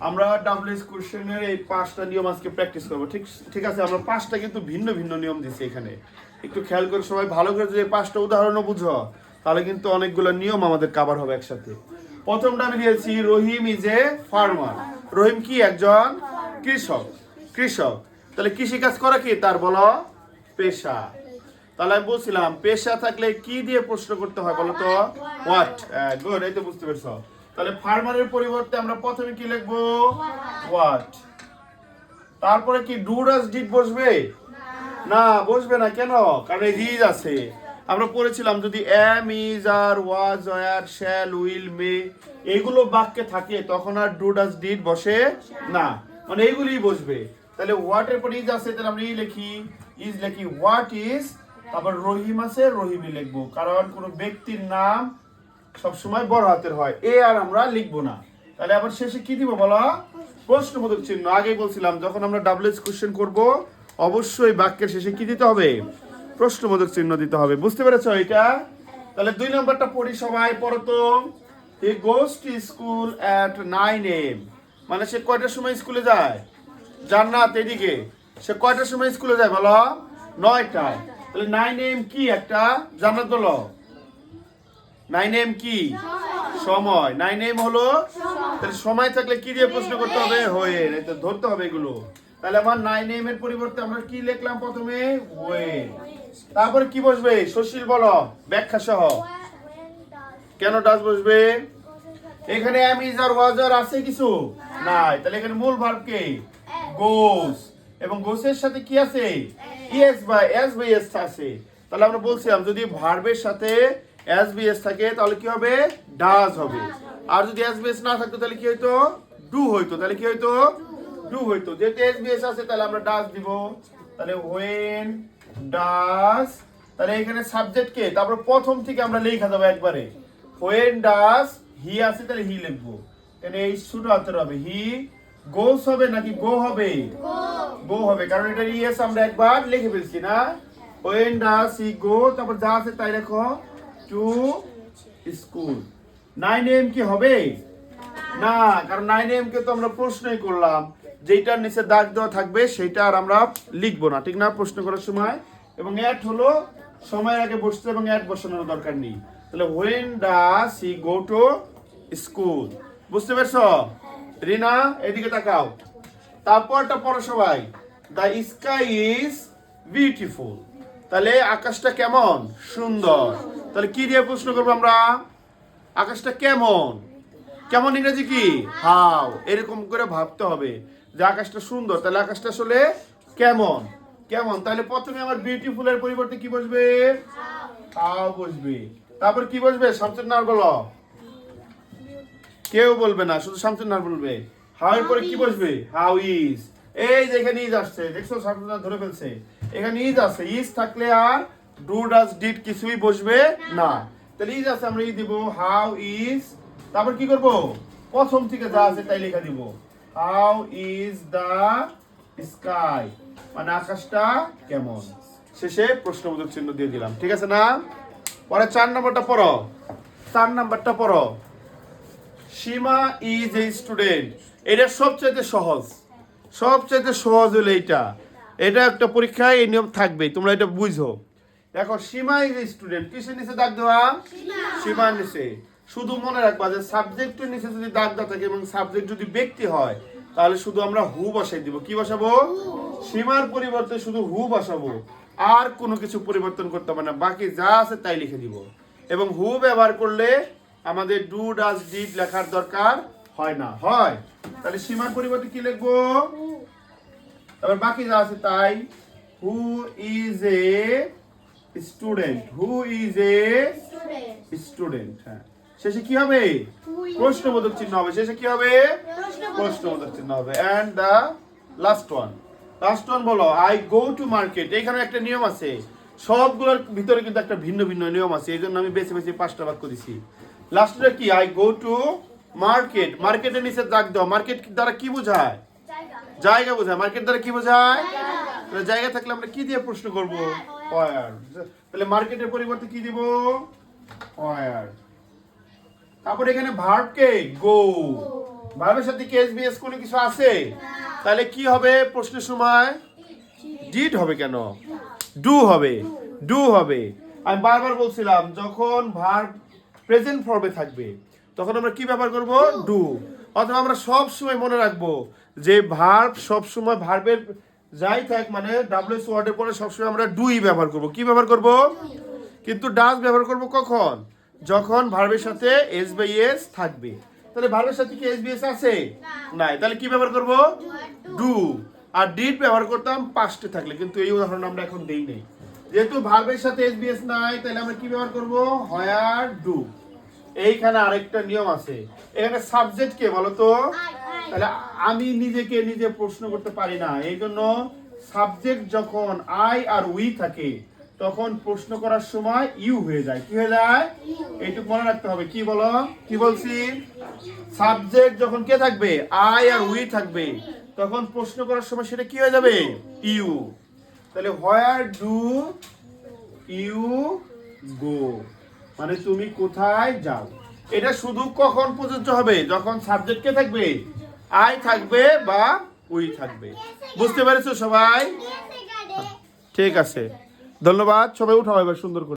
আমরা ডাব্লিউএস কোশ্চেনের এই 5টা নিয়ম আজকে প্র্যাকটিস করব। ঠিক ঠিক আছে, আমরা 5টা কিন্তু ভিন্ন ভিন্ন নিয়ম দিচ্ছি এখানে। একটু খেয়াল করে সবাই ভালো করে যদি 5টা উদাহরণও বুঝো, তাহলে কিন্তু অনেকগুলো নিয়ম আমাদের কভার হবে একসাথে। প্রথমটা আমি দিয়েছি রহিম ইজ এ ফার্মার। রহিম কি একজন কৃষক। কৃষক তাহলে কৃষি কাজ করা কি তার বলো পেশা। তাহলে আমি বলছিলাম পেশা থাকলে কি দিয়ে প্রশ্ন করতে হয় বলো তো? হোয়াট। গুড, এই তো বুঝতে পেরেছো। তাহলে ফার্মারের পরিবর্তে আমরা প্রথমে কি লিখবো? হোয়াট। তারপরে কি ডু ডাজ ডিড বসবে? না, বসবে না। কেন? কারণ এই ইজ আছে। আমরা পড়েছিলাম যদি am is are was were shall will may এইগুলো বাক্যে থাকে তখন আর ডু ডাজ ডিড বসে না, মানে এইগুলোই বসবে। তাহলে হোয়াট এর পর ইজ আছে, তাহলে আমরা ইজ লিখি হোয়াট ইজ। তারপর রহিম আছে, রহিমই লিখবো, কারণ কোনো ব্যক্তির নাম সবসময় বড় হাতের হয়, এ আর আমরা লিখবো না। তাহলে আবার শেষে কি দিব বলো? প্রশ্নবোধক চিহ্ন। আগেই বলছিলাম যখন আমরা ডাব্লিউএস কোশ্চেন করব অবশ্যই বাক্যের শেষে কি দিতে হবে? প্রশ্নবোধক চিহ্ন দিতে হবে। বুঝতে পেরেছো এটা? তাহলে 2 নম্বরটা পড়ি সবাই। পড়ো তো। He goes to school at 9 AM, মানে সে কয়টার সময় স্কুলে যায়? জান্নাত এদিকে, সে কয়টার সময় স্কুলে যায় বলো? 9টায়। তাহলে 9 AM কি একটা? জান্নাত বলো। 9 AM কি? সময়। 9 AM হলো তাহলে সময় থাকলে কি দিয়ে প্রশ্ন করতে হবে? হোয়েন। এটা ধরতে হবে এগুলো। তাহলে আমার 9 AM এর পরিবর্তে আমরা কি লিখলাম প্রথমে? হোয়েন। তারপরে কি বসবে? সুশীল বলো ব্যাখ্যা সহ। কেন ডাজ বসবে? এখানে এম ইজ আর ওয়াজ আর আছে কিছু নাই, তাহলে এখানে মূল ভার্ব কে? গোস। এবং গোসের সাথে কি আছে? এস বাই এস আছে। তাহলে আমরা বলছিলাম যদি ভার্বের সাথে এস বি এস থাকে তাহলে কি হবে? ডাজ হবে। আর যদি এস বি এস না থাকতো তাহলে কি হইতো? ডু হইতো। তাহলে কি হইতো? ডু হইতো। যেহেতু এস বি এস আছে তাহলে আমরা ডাজ দিব। তাহলে হোয়েন ডাজ, তাহলে এখানে সাবজেক্ট কে? তারপর প্রথম থেকে আমরা লেখা যাবো একবারে। হোয়েন ডাজ হি আছে তাহলে হি লিখবো। এখানে এই ছোট হাতের হবে। হি গোস হবে নাকি গো হবে? গো হবে, কারণ এটা ইয়েস আমরা একবার লিখে ফেলছি না। হোয়েন ডাজ হি গো, তারপর যা আছে তাই লেখো টু স্কুল। 9 AM কি হবে? না, কারণ 9 AM কে তো আমরা প্রশ্নই করলাম, যেটার নিচে দাগ দেওয়া থাকবে সেটা আর আমরা লিখবো না, ঠিক না প্রশ্ন করার সময়। এবং অ্যাট হলো সময়ের আগে বসতে এবং অ্যাট বসানোর দরকার নেই। তাহলে when does he go to school. বুঝতে পেরেছো? রিনা এদিকে তাকাও। তারপরটা পড়ো সবাই। দ্য স্কাই ইজ বিউটিফুল, তাহলে আকাশটা কেমন? সুন্দর। তাহলে কি দিয়ে প্রশ্ন করবো আমরা? আকাশটা কেমন? কেমন ইংরেজি কি? হাউ। এরকম করে ভাবতে হবে যে আকাশটা সুন্দর, তাহলে আকাশটা আসলে কেমন? কেমন। তাহলে প্রথমে আমার বিউটিফুল এর পরিবর্তে কি বসবে? হাউ বসবে। তারপর কি বসবে? শামসুন নাহার বলো। কেউ বলবে না, শুধু শামসুন নাহার বলবে। হাউ এর পরে কি বসবে? How is. এই যে এখানে ইজ আসছে, দেখছো শামসুন নাহার ধরে ফেলছে। এখানে ইজ আছে, ইজ থাকলে আর ডু ডাজ ডিড কিছুই বসবে না। তাহলে ইজ আছে, আমরা ই দিব হাউ ইজ। তারপর কি করব? প্রথম থেকে যা আছে তাই লেখা দিব। হাউ ইজ দা স্কাই, মানে আকাশটা কেমন। শেষে প্রশ্নবোধক চিহ্ন দিয়ে দিলাম, ঠিক আছে না? পরে 4 নম্বরটা পড়ো। 4 নম্বরটা পড়ো। সীমা ইজ এ স্টুডেন্ট। এটা সবচাইতে সহজ। সবচাইতে সহজ হলো এইটা। এটা একটা পরীক্ষায় এই নিয়ম থাকবে, তোমরা এটা বুঝো। দেখো সীমা ইজ এ স্টুডেন্ট, কিসের নিচে দাগ দেওয়া? সীমার নিচে। শুধু মনে রাখবা যে সাবজেক্টের নিচে যদি দাগ দেওয়া থাকে এবং সাবজেক্ট যদি ব্যক্তি হয় তাহলে শুধু আমরা হু বসাই দিব। কি বসাবো? সীমার পরিবর্তে শুধু হু বসাবো, আর কোনো কিছু পরিবর্তন করতে হবে না, বাকি যা আছে তাই লিখে দিব। এবং হু ব্যবহার করলে আমাদের ডু ডাজ ডিড লেখার দরকার হয় না। হয়? তাহলে সীমার পরিবর্তে কি লিখবো? তারপর বাকি যা আছে তাই। Who is a student. Who is a student. হ্যাঁ, শেষে কি হবে? প্রশ্নবোধক চিহ্ন হবে। শেষে কি হবে? প্রশ্নবোধক চিহ্ন হবে। And the last one. Last one বলো আই গো টু মার্কেট। এখানে একটা নিয়ম আছে, সবগুলোর ভিতরে কিন্তু একটা ভিন্ন ভিন্ন নিয়ম আছে, এই জন্য আমি বেছে বেছে 5টা বাক্য দিছি। লাস্টটা কি? I go to market. মার্কেটের নিচে দাগ দাও। মার্কেট দ্বারা কি বোঝায়? জায়গা বোঝায়। মার্কেট দ্বারা কি বোঝায়? জায়গা থাকলে আমরা কি দিয়ে প্রশ্ন করব? ওয়ার। তাহলে মার্কেটের পরিবর্তে কি দিব? ওয়ার। তারপর এখানে ভার্ব কে? গো। ভার্বের সাথে কি এসবিএস কোনো কিছু আছে? তাহলে কি হবে প্রশ্নের সময়? ডিড হবে কেন? ডু হবে, ডু হবে। আমি বারবার বলছিলাম যখন ভার্ব প্রেজেন্ট ফর্মে থাকবে তখন আমরা কি ব্যবহার করব? ডু। অথবা আমরা সব সময় মনে রাখবো যে ভার্ব সব সময় ভার্বের যাই থাক মানে ডাব্লিউএস ওয়ার্ডের পরে সবসময় আমরা ডুই ব্যবহার করব। কি ব্যবহার করব? কিন্তু ডাজ ব্যবহার করব কখন? যখন ভার্বের সাথে এস বাই এস থাকবে। তাহলে ভার্বের সাথে কি এসবিএস আছে? নাই। তাহলে কি ব্যবহার করব? ডু। আর ডিড ব্যবহার করতাম পাস্টে থাকলে, কিন্তু এই উদাহরণ আমরা এখন দেই নাই। যেহেতু ভার্বের সাথে এসবিএস নাই তাহলে আমরা কি ব্যবহার করব? Where do. এইখানে আরেকটা নিয়ম আছে, এখানে সাবজেক্ট কে বলো তো? তাহলে আমি নিজেকে নিজে প্রশ্ন করতে পারি না, এই জন্য সাবজেক্ট যখন আই আর উই থাকে তখন প্রশ্ন করার সময় ইউ হয়ে যায়। কি হয়ে যায়? এইটুকু মনে রাখতে হবে। কি বলো? কি বলছি? সাবজেক্ট যখন কে থাকবে? আই আর উই থাকবে, তখন প্রশ্ন করার সময় সেটা কি হয়ে যাবে? ইউ। তাহলে হোয়ার ডু ইউ গো, মানে তুমি কোথায় যাও। এটা শুধু কখন প্রযোজ্য হবে? যখন সাবজেক্ট কে থাকবে? আই থাকবে বা উই থাকবে। বুঝতে পেরেছো সবাই? ঠিক আছে, ধন্যবাদ। সবাই উঠাও এবার সুন্দর করে।